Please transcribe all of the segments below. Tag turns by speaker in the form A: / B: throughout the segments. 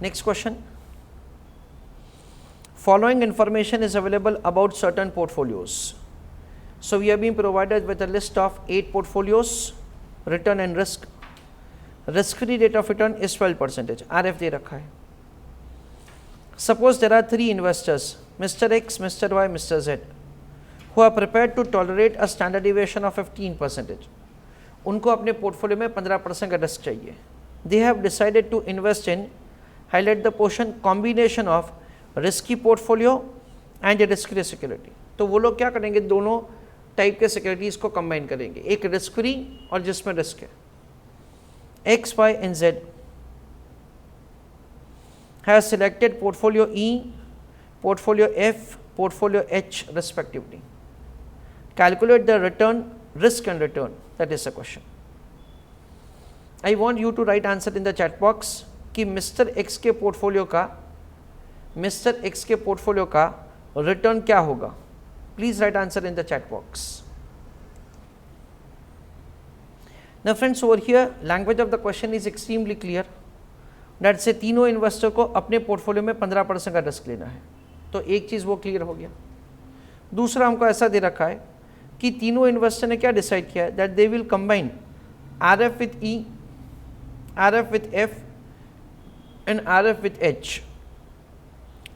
A: Next question. Following information is available about certain portfolios. So we have been provided with a list of 8 portfolios, return and risk. Risk-free rate of return is 12%. RF दे रखा है. Suppose there are 3 investors, Mr. X, Mr. Y, Mr. Z, who are prepared to tolerate a standard deviation of 15%. उनको अपने portfolio में 15% का risk चाहिए. They have decided to invest in, highlight the portion, combination of risky portfolio and a risk-free security. तो वो लोग क्या करेंगे, दोनों टाइप के सिक्योरिटीज़ को कंबाइन करेंगे, एक रिस्क फ्री और जिसमें रिस्क है. X, Y and Z has selected portfolio E, portfolio F, portfolio H respectively. Calculate the return, risk and return. That is the question. I want you to write answer in the chat box कि Mr. X के portfolio का return क्या होगा. Please write answer in the chat box. Now friends, over here language of the question is extremely clear. That से तीनों investor को अपने portfolio में 15% का रिस्क लेना है. तो एक चीज़ वो क्लियर हो गया. दूसरा हमको ऐसा दे रखा है कि तीनों इन्वेस्टर ने क्या डिसाइड किया है, that they will combine RF with E, RF with F and RF with H.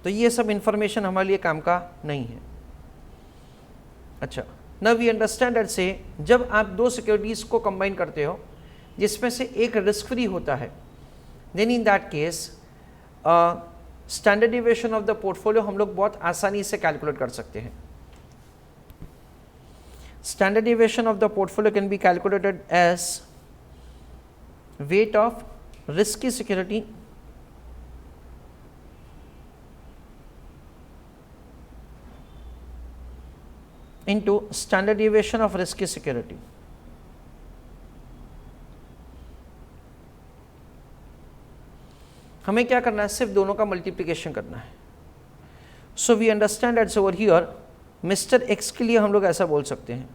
A: तो ये सब इंफॉर्मेशन हमारे लिए काम का नहीं है. अच्छा, नाउ वी अंडरस्टैंड दैट से जब आप दो सिक्योरिटीज़ को कंबाइन करते हो जिसमें से एक रिस्क फ्री होता है, then in that case standard deviation of the portfolio हम लोग बहुत आसानी से कैलकुलेट कर सकते हैं. Standard deviation of the portfolio can be calculated as weight of risky security into standard deviation of risky security. हमें क्या करना है, सिर्फ दोनों का मल्टीप्लिकेशन करना है. So we understand that's over here mister X के लिए हम लोग ऐसा बोल सकते हैं,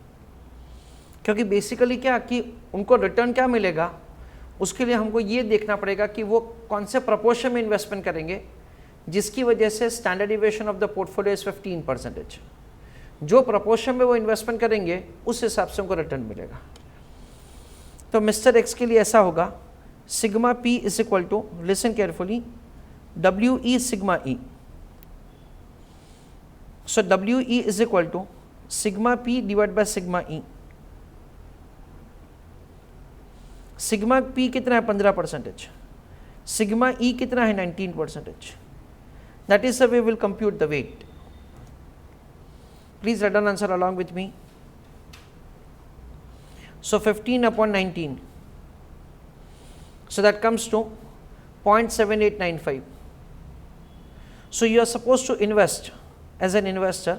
A: क्योंकि बेसिकली क्या कि उनको रिटर्न क्या मिलेगा, उसके लिए हमको ये देखना पड़ेगा कि वो कौन से प्रपोर्शन में इन्वेस्टमेंट करेंगे जिसकी वजह से standard deviation of the portfolio is 15%. जो प्रपोर्शन में वो इन्वेस्टमेंट करेंगे उस हिसाब से उनको रिटर्न मिलेगा. तो मिस्टर एक्स के लिए ऐसा होगा, sigma P is equal to, listen carefully, W E sigma E. So W E is equal to sigma P divide by sigma E. Sigma P कितना है 15%, सिग्मा ई कितना है 19%. That is the way will compute the weight. Please write an answer along with me. So 15 upon 19. So that comes to 0.7895. So you are supposed to invest as an investor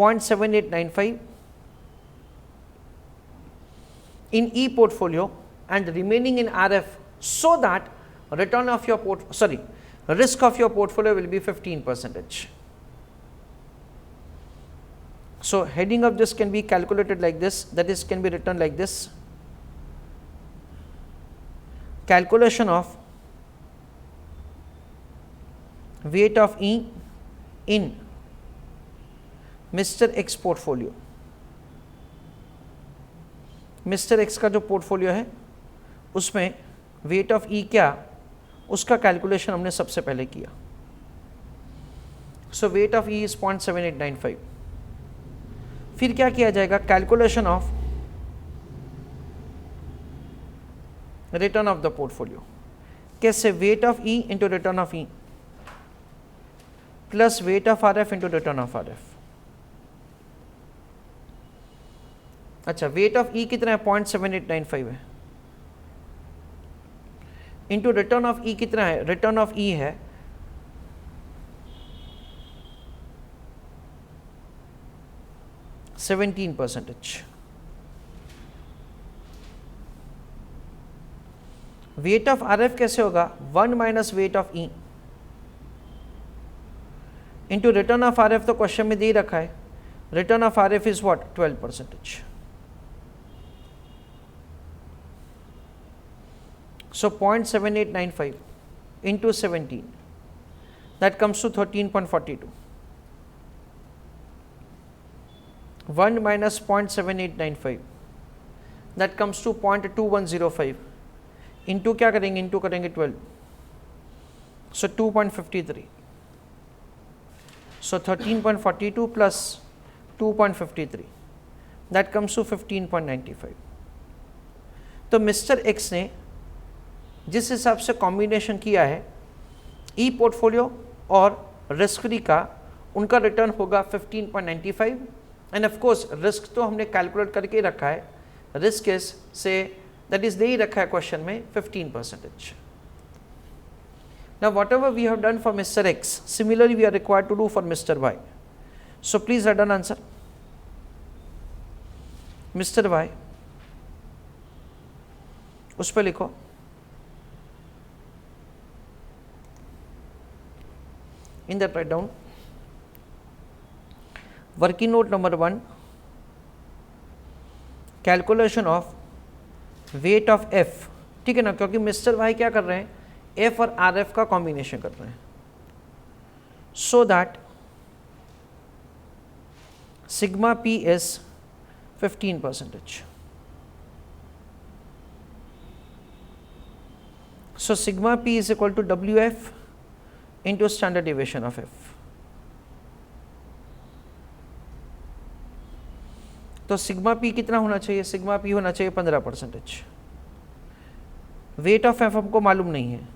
A: 0.7895 in E portfolio and remaining in RF, so that return of your risk of your portfolio will be 15%. So heading of this can be calculated like this, that is can be written like this: calculation of weight of E in Mr. X portfolio. Mr. X का जो portfolio है उसमें weight of E क्या, उसका calculation हमने सबसे पहले किया. So weight of E is 0.7895. फिर क्या किया जाएगा, calculation of return of the portfolio. कैसे, weight of E into return of E plus weight of R F into return of R F. अच्छा, वेट ऑफ ई कितना है 0.7895 है, into return of E कितना है, रिटर्न ऑफ ई है 17%. Wait of R F कैसे होगा, 1 minus weight of E into return of R F. तो क्वेश्चन में दे रखा है return of R F is what, 12%. So 0.7895 into 17, that comes to 13.42. 1 minus 0.7895, that comes to 0.2105, into क्या करेंगे, into करेंगे 12, so 2.53. So 13.42 plus 2.53, that comes to 15.95. तो mister x ने जिस हिसाब से कॉम्बिनेशन किया है ई पोर्टफोलियो और रिस्क फ्री का, उनका रिटर्न होगा 15.95. एंड ऑफ कोर्स रिस्क तो हमने कैलकुलेट करके रखा है, रिस्क इज से दैट इज दे ही रखा है क्वेश्चन में 15%. Now whatever we have done for Mr. X, similarly we are required to do for Mr. Y. So please write down answer. Mr. Y, उस पर लिखो in that write down working note number 1, calculation of weight of F. ठीक है ना, क्योंकि mister Y क्या कर रहे हैं, एफ और आर एफ का कॉम्बिनेशन कर रहे हैं, so that sigma P is 15%. So sigma p is equal to WF into standard deviation of F. तो सिग्मा p कितना होना चाहिए, सिग्मा p होना चाहिए 15%. वेट ऑफ F हमको मालूम नहीं है,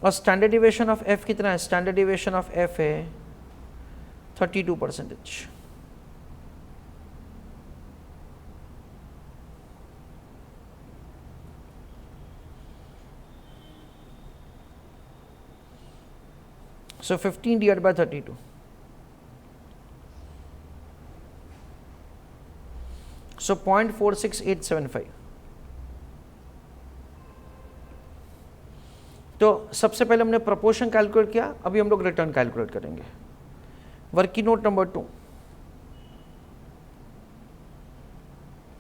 A: और स्टैंडर्ड डिविएशन ऑफ F कितना है, स्टैंडर्ड डिविएशन ऑफ F है 32%. So 15 divided by 32. So 0.46875. तो सबसे पहले हमने प्रोपोर्शन कैलकुलेट किया, अभी हम लोग रिटर्न कैलकुलेट करेंगे. Working note number 2,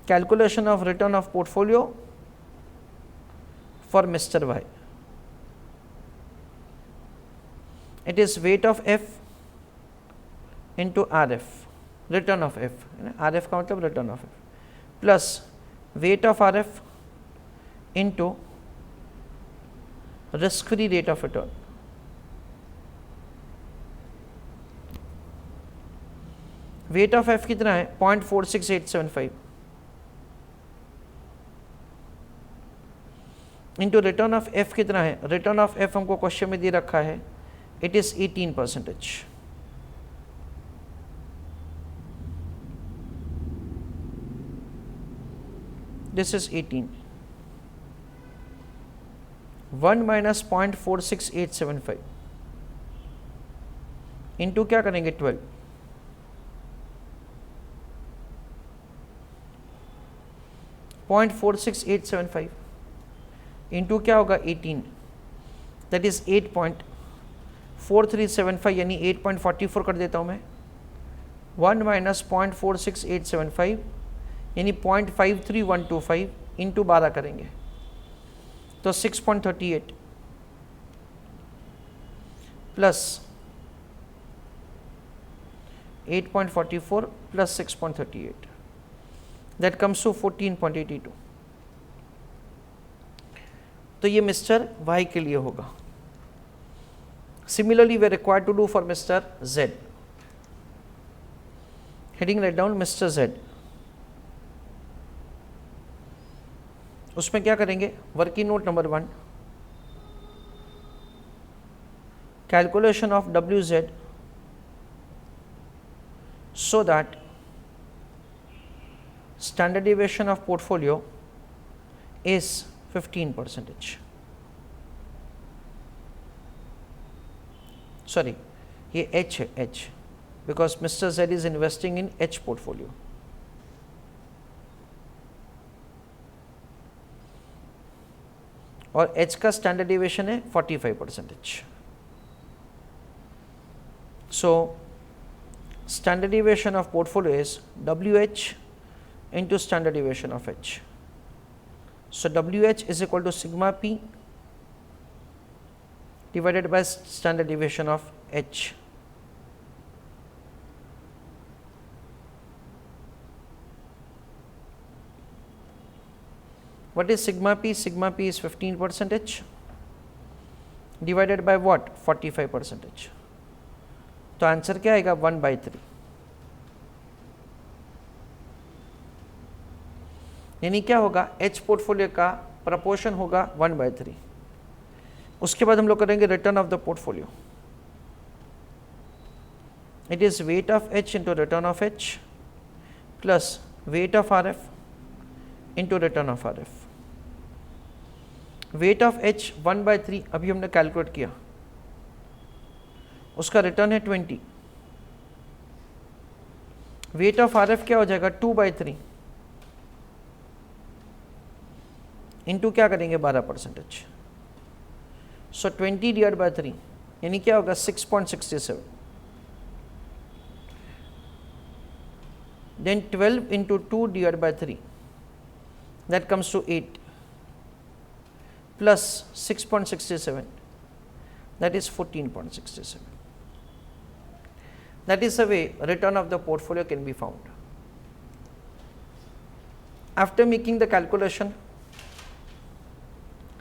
A: calculation of return of portfolio for mister Y. It is weight of F into RF, return of F. RF का मतलब return of F, plus weight of RF into risk free rate of return. Weight of F कितना है, 0.46875 into return of F कितना है, return of F हमको question में दे रखा है, it is 18%. This is 18. 1 minus 0.46875 into क्या करेंगे 12. 0.46875 into क्या होगा 18, that is 8.4375 यानी 8.44 कर देता हूँ मैं. 1 माइनस 0.46875 यानी 0.53125 इंटू 12 करेंगे तो 6.38 plus 8.44 plus 6.38, that comes to 14.82. तो ये मिस्टर वाई के लिए होगा. Similarly, we are required to do for Mr. Z. Heading right down Mr. Z. उसमें क्या करेंगे, working note number 1, calculation of WZ so that standard deviation of portfolio is 15%. Sorry, ये H है, H, because Mr. Z is investing in H portfolio. और H का standard deviation है 45%. So standard deviation of portfolio is WH into standard deviation of H. So WH is equal to sigma P divided by standard deviation of H. What is sigma p? Sigma p is 15% divided by what? 45%. तो answer क्या आएगा? 1/3. यानी क्या होगा? H portfolio का proportion होगा 1/3. उसके बाद हम लोग करेंगे return of the portfolio. It is weight of H into return of H plus weight of RF into return of RF. Weight of H 1/3 अभी हमने कैलकुलेट किया, उसका रिटर्न है 20. वेट ऑफ RF क्या हो जाएगा? 2/3 इंटू क्या करेंगे? 12%. सो 20 डिवाइड बाय 3 यानी क्या होगा? 6.67. Then 12 into 2 divide by 3 that comes to 8 plus 6.67 that is 14.67. That is the way return of the portfolio can be found. After making the calculation,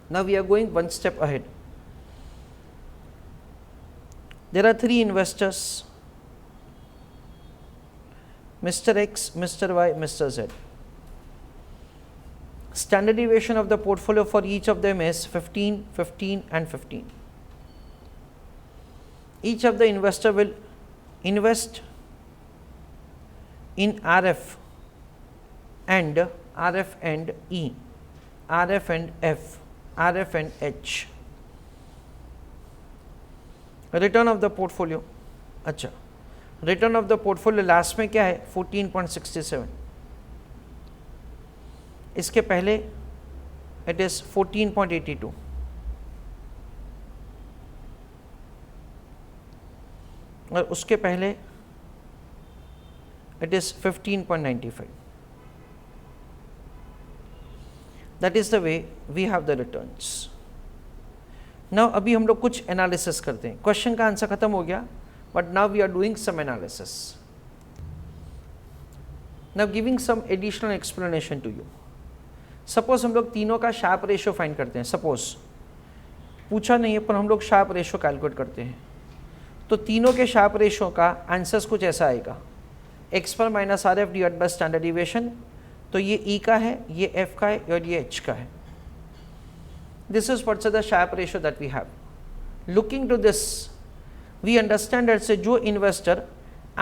A: now we are going one step ahead. There are three investors, Mr. X, Mr. Y, Mr. Z. Standard deviation of the portfolio for each of them is 15, 15 and 15. Each of the investor will invest in RF and E, RF and F, RF and H. Return of the portfolio. अच्छा, return of the portfolio last में क्या है? 14.67. इसके पहले it is 14.82. और उसके पहले it is 15.95. That is the way we have the returns. Now अभी हम लोग कुछ एनालिसिस करते हैं. क्वेश्चन का आंसर खत्म हो गया, but now we are doing some analysis. Now giving some additional explanation to you. Suppose हम लोग तीनों का शार्प रेशियो फाइंड करते हैं. सपोज पूछा नहीं है पर हम लोग शार्प रेशियो कैलकुलेट करते हैं. तो तीनों के शार्प रेशियो का आंसर्स कुछ ऐसा आएगा. एक्स पर minus RF divide by standard deviation. तो ये E का है, ये F का है और ये H का है. This is what's the Sharpe ratio that we have. Looking to this we understand that से जो इन्वेस्टर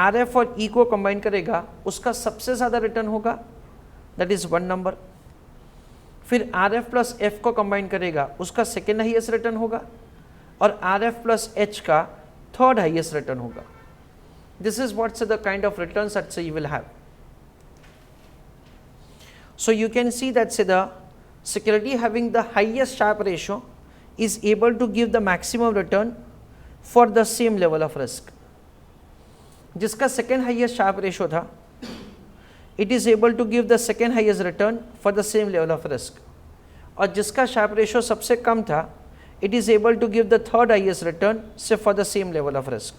A: RF और E को कंबाइन करेगा उसका सबसे ज़्यादा रिटर्न होगा. That is one number. फिर RF प्लस F को कंबाइन करेगा उसका सेकेंड हाईएस्ट रिटर्न होगा और RF प्लस H का थर्ड हाईएस्ट रिटर्न होगा. This is what's the kind of returns that you will have. So you can see that से the security having the highest Sharpe ratio is able to give the maximum return for the same level of risk. जिसका second highest Sharpe ratio था, it is able to give the second highest return for the same level of risk. और जिसका Sharpe ratio सबसे कम था, it is able to give the third highest return से for the same level of risk.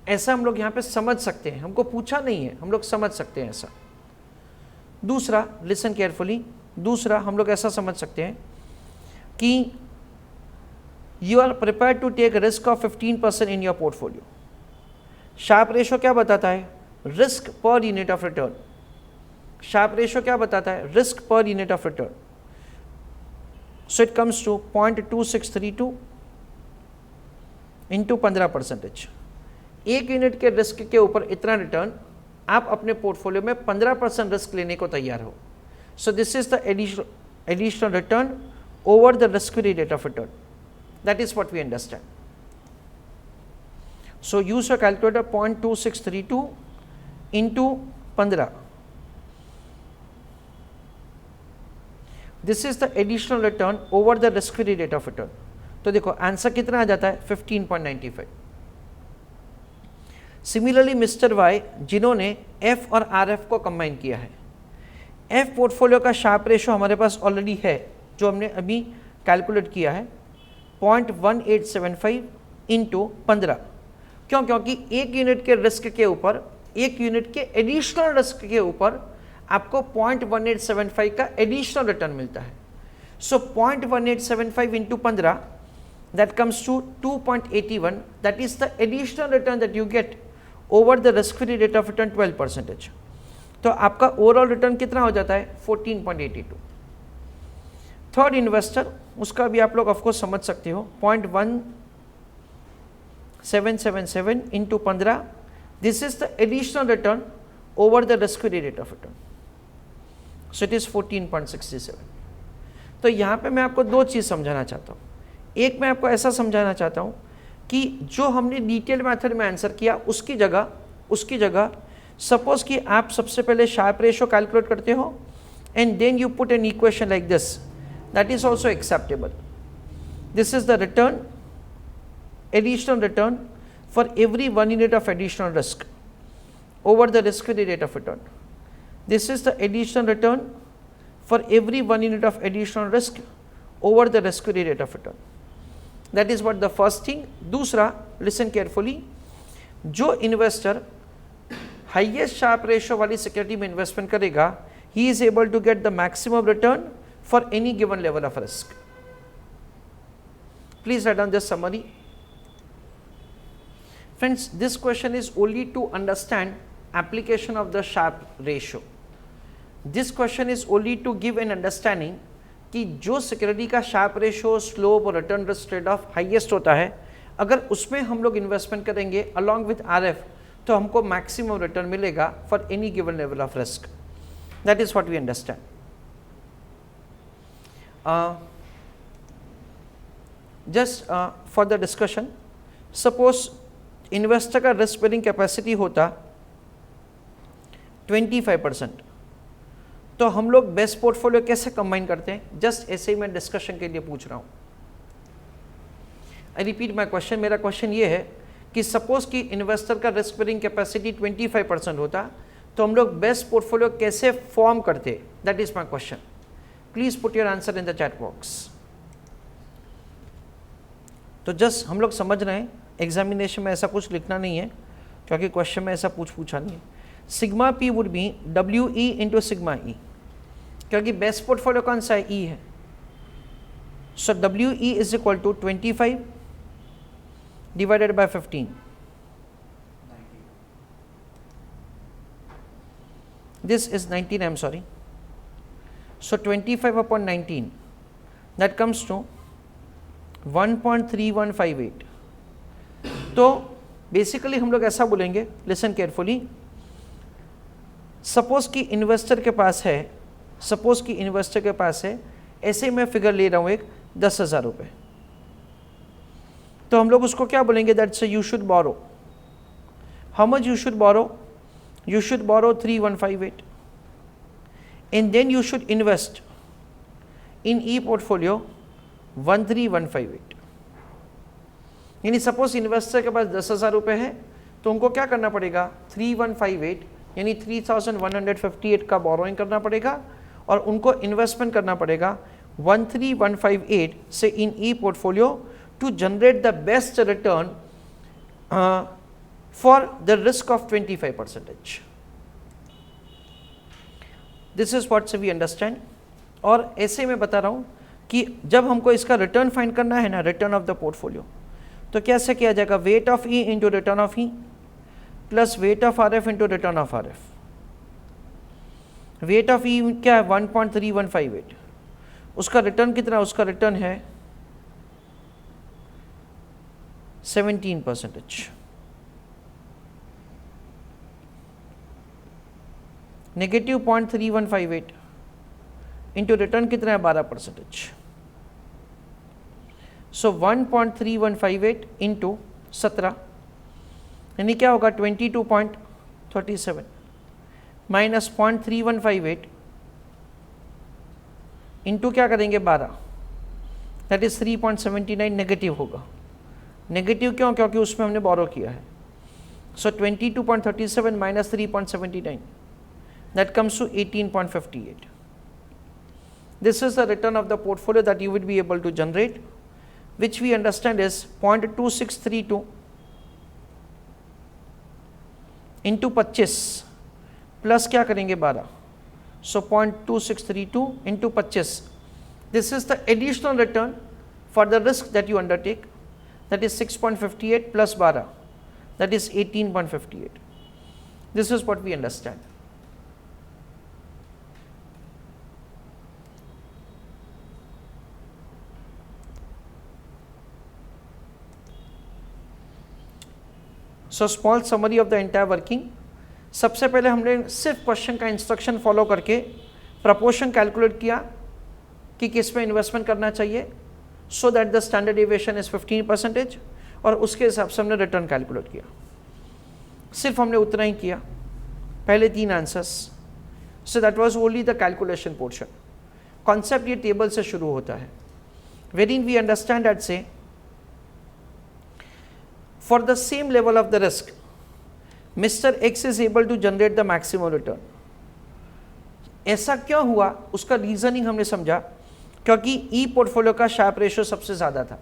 A: ऐसा हम लोग यहाँ पे समझ सकते हैं. हमको पूछा नहीं है, हम लोग समझ सकते हैं ऐसा. दूसरा, listen carefully, दूसरा हम लोग ऐसा समझ सकते हैं कि you are prepared to take risk of 15% in your portfolio. Sharpe ratio क्या बताता है? Risk per unit of return. Sharpe ratio क्या बताता है? Risk per unit of return. So it comes to 0.2632 into 15%. एक यूनिट के रिस्क के ऊपर इतना रिटर्न, आप अपने पोर्टफोलियो में 15% रिस्क लेने को तैयार हो. So this is the additional return over the risk free rate of return. That is what we understand. So use your calculator. 0.2632 into 15. This is the additional return over the risk free rate of return. तो देखो answer कितना आ जाता है? 15.95. Similarly mister Y जिन्होंने F और RF को combine किया है, F पोर्टफोलियो का शार्प रेशियो हमारे पास ऑलरेडी है जो हमने अभी कैलकुलेट किया है. 0.1875 इंटू 15। क्यों? क्योंकि एक यूनिट के रिस्क के ऊपर, एक यूनिट के एडिशनल रिस्क के ऊपर आपको 0.1875 का एडिशनल रिटर्न मिलता है। सो 0.1875 into 15, that comes to 2.81, that is the additional return that you get over the risk free rate of return 12%। तो आपका ओवरऑल रिटर्न कितना हो जाता है? 14.82। थर्ड इन्वेस्टर, उसका भी आप लोग ऑफकोर्स समझ सकते हो, 0.1777 into 15, this is the additional return over the risk free rate of return, so it is 14.67। तो यहाँ पे मैं आपको दो चीज़ समझाना चाहता हूँ। एक, मैं आपको ऐसा समझाना चाहता हूँ कि जो हमने डिटेल मेथड में आंसर किया उसकी जगह सपोज कि आप सबसे पहले शार्प रेशो कैलकुलेट करते हो and then you put an equation like this, that is also acceptable. This is the return, additional return for every 1 unit of additional risk over the risk free rate of return. This is the additional return for every 1 unit of additional risk over the risk free rate of return. That is what the first thing। दूसरा, listen carefully, जो investor highest Sharpe ratio वाली security में investment करेगा, he is able to get the maximum return for any given level of risk। Please write down this summary। Friends, this question is only to understand application of the Sharpe ratio। This question is only to give an understanding कि जो security का Sharpe ratio, slope और return risk trade off highest होता है, अगर उसमें हम लोग इन्वेस्टमेंट करेंगे अलॉन्ग विथ आरएफ, तो हमको मैक्सिमम रिटर्न मिलेगा for any given level of risk. That is what we understand. Just for the discussion, suppose investor का रिस्क बेयरिंग कैपेसिटी होता 25%, तो हम लोग बेस्ट पोर्टफोलियो कैसे कंबाइन करते हैं? जस्ट ऐसे ही मैं डिस्कशन के लिए पूछ रहा हूँ। I repeat my question. मेरा क्वेश्चन ये है कि सपोज कि इन्वेस्टर का रिस्क बेयरिंग कैपेसिटी 25% होता, तो हम लोग बेस्ट पोर्टफोलियो कैसे फॉर्म करते? That is my question. Please put your answer in the chat box. तो जस्ट हम लोग समझ रहे हैं, एग्जामिनेशन में ऐसा कुछ लिखना नहीं है क्योंकि क्वेश्चन में ऐसा पूछा नहीं है। Sigma P would be WE into sigma E, क्योंकि बेस्ट पोर्टफोलियो कौन सा है? ई है। So WE is equal to 25 divided by 15, this is 19, I am sorry. So 25 upon 19, that comes to 1.3158। तो बेसिकली हम लोग ऐसा बोलेंगे, लिसन केयरफुली, सपोज कि इन्वेस्टर के पास है, ऐसे मैं फिगर ले रहा हूँ एक 10,000 रुपये, तो हम लोग उसको क्या बोलेंगे? That's you should borrow. How much you should borrow? You should borrow 3158 and then you should invest in E portfolio 13158। यानी सपोज इन्वेस्टर के पास 10,000 रुपये है, तो उनको क्या करना पड़ेगा? 3158 यानी 3158 का बोरोइंग करना पड़ेगा और उनको इन्वेस्टमेंट करना पड़ेगा 13158 से in E portfolio to generate the best return for the risk of 25%। This is what we understand. और ऐसे मैं बता रहा हूँ कि जब हमको इसका रिटर्न फाइंड करना है ना, रिटर्न ऑफ द पोर्टफोलियो, तो कैसे किया जाएगा? Weight of E into return of E plus weight of RF into return of RF. Weight of E क्या है? 1.3158। उसका रिटर्न कितना? उसका रिटर्न है 17%। नेगेटिव 0.3158 इंटू रिटर्न कितना है? 12%। सो 1.3158 इंटू 17 यानी क्या होगा? 22.37 माइनस 0.3158 इंटू क्या करेंगे? 12, दैट इज 3.79 नेगेटिव होगा। नेगेटिव क्यों? क्योंकि उसमें हमने बोरो किया है। So 22.37 minus 3.79, that comes to 18.58। This is the return of the portfolio that you would be able to generate which we understand is 0.2632 into 25 plus क्या करेंगे 12, so 0.2632 into 25. This is the additional return for the risk that you undertake, that is 6.58 plus 12, that is 18.58. This is what we understand. So small summary of the entire working. सबसे पहले हमने सिर्फ question का instruction follow करके proportion calculate किया कि किस में इन्वेस्टमेंट करना चाहिए, so that the standard deviation is 15%, और उसके हिसाब से हमने रिटर्न कैलकुलेट किया. सिर्फ हमने उतना ही किया, पहले 3 answers. So that was only the calculation portion. Concept ये टेबल से शुरू होता है, वेरिन वी अंडरस्टैंड दैट से for the same level of the risk, Mr. X is able to generate the maximum return. ऐसा क्यों हुआ, उसका रीजनिंग हमने समझा, क्योंकि ई पोर्टफोलियो का शार्प रेशो सबसे ज़्यादा था.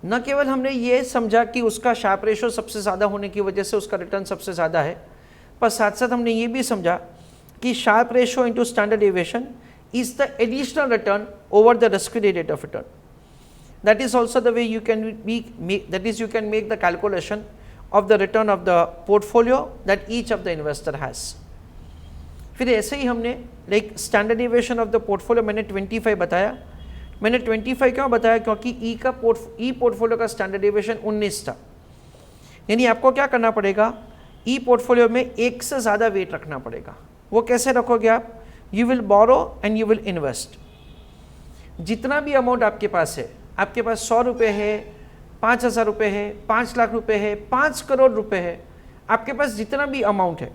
A: न केवल हमने ये समझा कि उसका शार्प रेशो सबसे ज़्यादा होने की वजह से उसका रिटर्न सबसे ज़्यादा है, पर साथ साथ हमने ये भी समझा कि Sharpe ratio into standard deviation is the additional return over the risk free rate of return. That is also the way you can you can make the calculation of the return of the portfolio that each of the investor has. फिर ऐसे ही हमने like standard deviation of the portfolio मैंने 25 बताया. मैंने 25 क्यों बताया, क्योंकि ई portfolio का स्टैंडर्ड डेविएशन 19 था. यानी आपको क्या करना पड़ेगा, ई पोर्टफोलियो में एक से ज़्यादा वेट रखना पड़ेगा. वो कैसे रखोगे आप, you will borrow and you will invest. जितना भी अमाउंट आपके पास है, आपके पास 100 रुपये है, 5,000 रुपये है, 5 लाख रुपये है, 5 करोड़ रुपये है, आपके पास जितना भी अमाउंट है,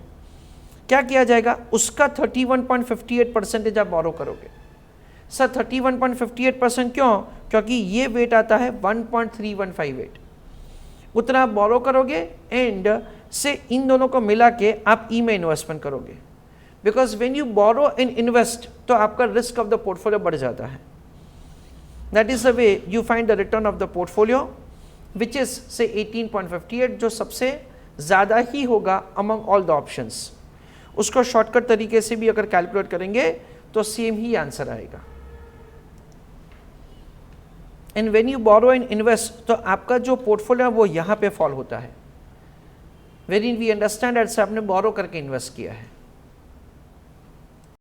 A: क्या किया जाएगा, उसका 31.58% आप बोरो करोगे. सर 31.58% क्यों, क्योंकि ये वेट आता है 1.3158. उतना आप बोरो करोगे एंड से इन दोनों को मिला के आप ई में इन्वेस्टमेंट करोगे. Because when you borrow and invest तो आपका रिस्क ऑफ द पोर्टफोलियो बढ़ जाता है. That is the way you find the return of the portfolio, which is say 18.58, जो सबसे ज़्यादा ही होगा among all the options. उसको शॉर्टकट तरीके से भी अगर कैलकुलेट करेंगे तो सेम ही आंसर आएगा. And when you borrow and invest तो आपका जो पोर्टफोलियो है वो यहाँ पे फॉल होता है, वेरिन वी अंडरस्टैंड दैट से आपने बोरो करके इन्वेस्ट किया है.